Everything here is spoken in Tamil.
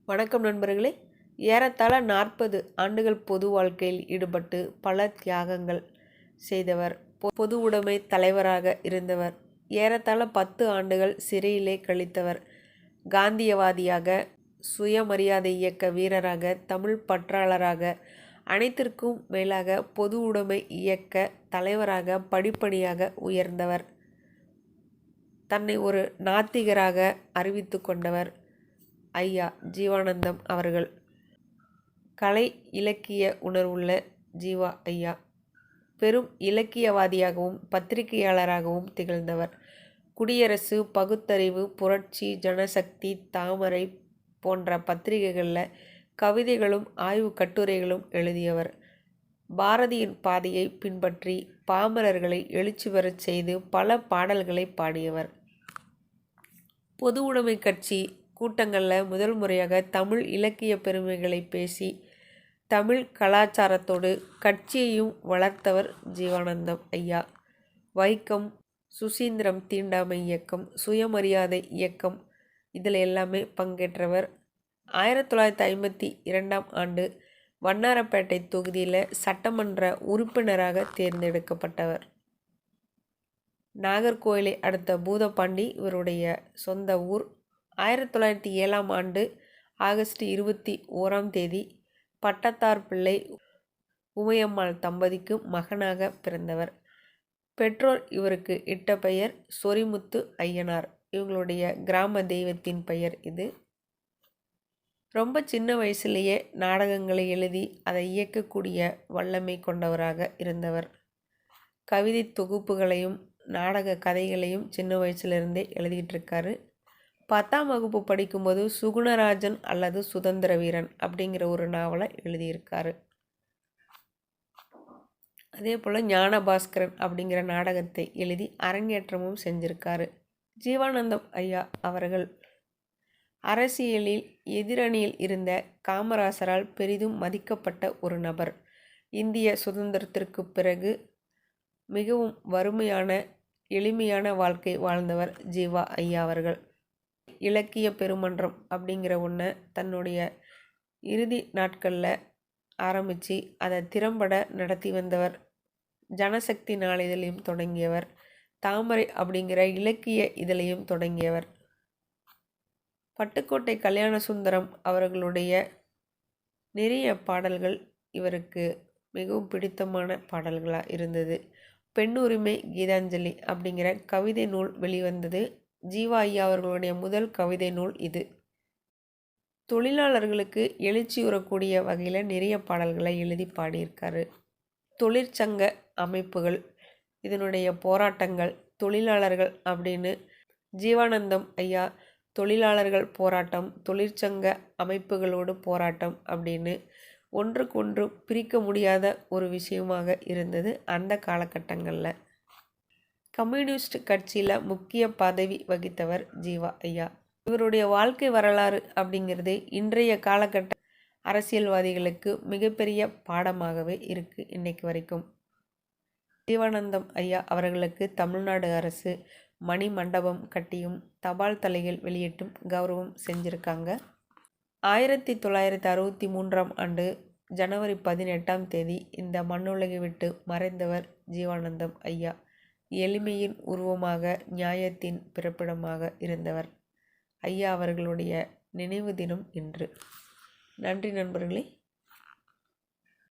வணக்கம் நண்பர்களே. ஏறத்தாழ 40 ஆண்டுகள் பொது வாழ்க்கையில் ஈடுபட்டு பல தியாகங்கள் செய்தவர். பொது உடைமை தலைவராக இருந்தவர். ஏறத்தாழ 10 ஆண்டுகள் சிறையிலே கழித்தவர். காந்தியவாதியாக, சுயமரியாதை இயக்க வீரராக, தமிழ் பற்றாளராக, அனைத்திற்கும் மேலாக பொது உடைமை இயக்க தலைவராக படிப்படியாக உயர்ந்தவர். தன்னை ஒரு நாத்திகராக அறிவித்து கொண்டவர் ஐயா ஜீவானந்தம் அவர்கள். கலை இலக்கிய உணர்வுள்ள ஜீவா ஐயா பெரும் இலக்கியவாதியாகவும் பத்திரிகையாளராகவும் திகழ்ந்தவர். குடியரசு, பகுத்தறிவு, புரட்சி, ஜனசக்தி, தாமரை போன்ற பத்திரிகைகளில் கவிதைகளும் ஆய்வு கட்டுரைகளும் எழுதியவர். பாரதியின் பாதையை பின்பற்றி பாமரர்களை எழுச்சி பெறச் செய்து பல பாடல்களை பாடியவர். பொது உடைமை கட்சி கூட்டங்களில் முதல் முறையாக தமிழ் இலக்கிய பெருமைகளை பேசி தமிழ் கலாச்சாரத்தோடு கட்சியையும் வளர்த்தவர் ஜீவானந்தம் ஐயா. வைக்கம், சுசீந்திரம் தீண்டாமை இயக்கம், சுயமரியாதை இயக்கம் இதில் எல்லாமே பங்கேற்றவர். 1952ஆம் ஆண்டு வண்ணாரப்பேட்டை தொகுதியில் சட்டமன்ற உறுப்பினராக தேர்ந்தெடுக்கப்பட்டவர். நாகர்கோயிலை அடுத்த பூதப்பாண்டி இவருடைய சொந்த ஊர். 1907ஆம் ஆண்டு ஆகஸ்ட் 21ஆம் தேதி பட்டத்தார் பிள்ளை உமையம்மாள் தம்பதிக்கு மகனாக பிறந்தவர். பெற்றோர் இவருக்கு இட்ட பெயர் சொரிமுத்து ஐயனார். இவங்களுடைய கிராம தெய்வத்தின் பெயர் இது. ரொம்ப சின்ன வயசுலேயே நாடகங்களை எழுதி அதை இயக்கக்கூடிய வல்லமை கொண்டவராக இருந்தவர். கவிதை தொகுப்புகளையும் நாடக கதைகளையும் சின்ன வயசுலேருந்தே எழுதிட்டு இருக்காரு. 10ஆம் வகுப்பு படிக்கும்போது சுகுணராஜன் அல்லது சுதந்திர வீரன் அப்படிங்கிற ஒரு நாவலை எழுதியிருக்காரு. அதே போல் ஞானபாஸ்கரன் அப்படிங்கிற நாடகத்தை எழுதி அரங்கேற்றமும் செஞ்சிருக்காரு. ஜீவானந்தம் ஐயா அவர்கள் அரசியலில் எதிரணியில் இருந்த காமராசரால் பெரிதும் மதிக்கப்பட்ட ஒரு நபர். இந்திய சுதந்திரத்திற்கு பிறகு மிகவும் வறுமையான எளிமையான வாழ்க்கை வாழ்ந்தவர் ஜீவா ஐயா அவர்கள். இலக்கிய பெருமன்றம் அப்படிங்கிற ஒன்றை தன்னுடைய இறுதி நாட்களில் ஆரம்பித்து அதை திறம்பட நடத்தி வந்தவர். ஜனசக்தி நாளிதழையும் தொடங்கியவர். தாமரை அப்படிங்கிற இலக்கிய இதழையும் தொடங்கியவர். பட்டுக்கோட்டை கல்யாண சுந்தரம் அவர்களுடைய நிறைய பாடல்கள் இவருக்கு மிகவும் பிடித்தமான பாடல்களாக இருந்தது. பெண்ணுரிமை கீதாஞ்சலி அப்படிங்கிற கவிதை நூல் வெளிவந்தது. ஜீவா ஐயா அவர்களுடைய முதல் கவிதை நூல் இது. தொழிலாளர்களுக்கு எழுச்சியுறக்கூடிய வகையில் நிறைய பாடல்களை எழுதி பாடியிருக்காரு. தொழிற்சங்க அமைப்புகள், இதனுடைய போராட்டங்கள், தொழிலாளர்கள் அப்படின்னு ஜீவானந்தம் ஐயா தொழிலாளர்கள் போராட்டம், தொழிற்சங்க அமைப்புகளோடு போராட்டம் அப்படின்னு ஒன்றுக்கொன்று பிரிக்க முடியாத ஒரு விஷயமாக இருந்தது அந்த காலகட்டங்களில். கம்யூனிஸ்ட் கட்சியில் முக்கிய பதவி வகித்தவர் ஜீவா ஐயா. இவருடைய வாழ்க்கை வரலாறு அப்படிங்கிறது இன்றைய காலகட்ட அரசியல்வாதிகளுக்கு மிகப்பெரிய பாடமாகவே இருக்குது இன்னைக்கு வரைக்கும். ஜீவானந்தம் ஐயா அவர்களுக்கு தமிழ்நாடு அரசு மணி மண்டபம் கட்டியும் தபால் தலைகள் வெளியிட்டும் கௌரவம் செஞ்சுருக்காங்க. 1963ஆம் ஆண்டு ஜனவரி 18ஆம் தேதி இந்த மண்ணுலகை விட்டு மறைந்தவர் ஜீவானந்தம் ஐயா. எளிமையின் உருவமாக, நியாயத்தின் பிறப்பிடமாக இருந்தவர் ஐயா அவர்களுடைய நினைவு தினம் இன்று. நன்றி நண்பர்களே.